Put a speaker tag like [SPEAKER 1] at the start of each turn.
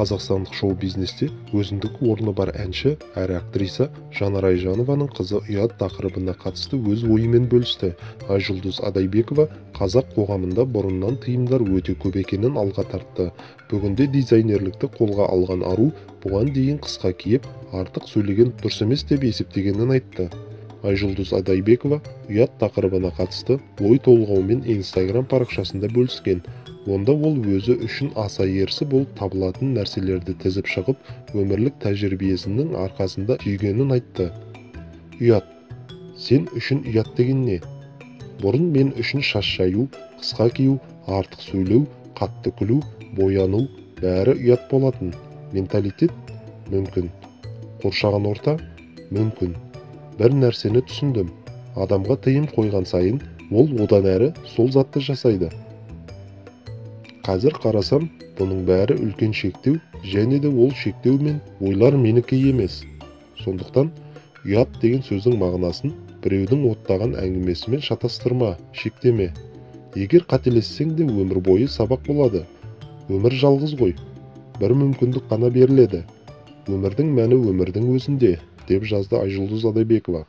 [SPEAKER 1] Қазақстандық шоу-бизнесте өзіндік орны бар әнші әрі актриса Жанар Айжанованың қызы ұят тақырыбына қатысты өз ойымен бөлісті. Айжұлдыз Адайбекова қазақ қоғамында бұрыннан тыйымдар өте көп екенін алға тартты. Бүгінде дизайнерлікті қолға алған ару бұған дейін қысқа киіп, артық сөйлеген дұрыс емес деп есептегенін айтты. Айжұлдыз Адайбекова ұят тақырыбына қатысты ой толғауымен Instagram парақшасында бөліскен. Онда ол өзі үшін аса ерсі болып табылатын нәрселерді тізіп шығып, өмірлік тәжірибесінің арқасында түйгенін айтты. Ұят. Сен үшін ұят деген не? Бұрын мен үшін шаш жаю, қысқа кию, артық сөйлеу, қатты күлу, бояну, бәрі ұят болатын. Менталитет? Мүмкін. Қоршаған орта? Мүмкін. Бір нәрсені түсіндім. Адамға тыйым қойған сайын, ол одан әрі сол затты жасайды. Қазір қарасам, бұның бәрі үлкен шектеу, және де ол шектеу мен ойлар менікі емес. Сондықтан, ұят деген сөздің мағынасын біреудің оттаған әңгімесімен шатастырма, шектеме. Егер қателессең де өмір бойы сабақ болады. Өмір жалғыз ғой. Бір мүмкіндік қана беріледі. Өмірдің мәні өмірдің өзінде, деп жазды Айжұлдыз Адайбекова.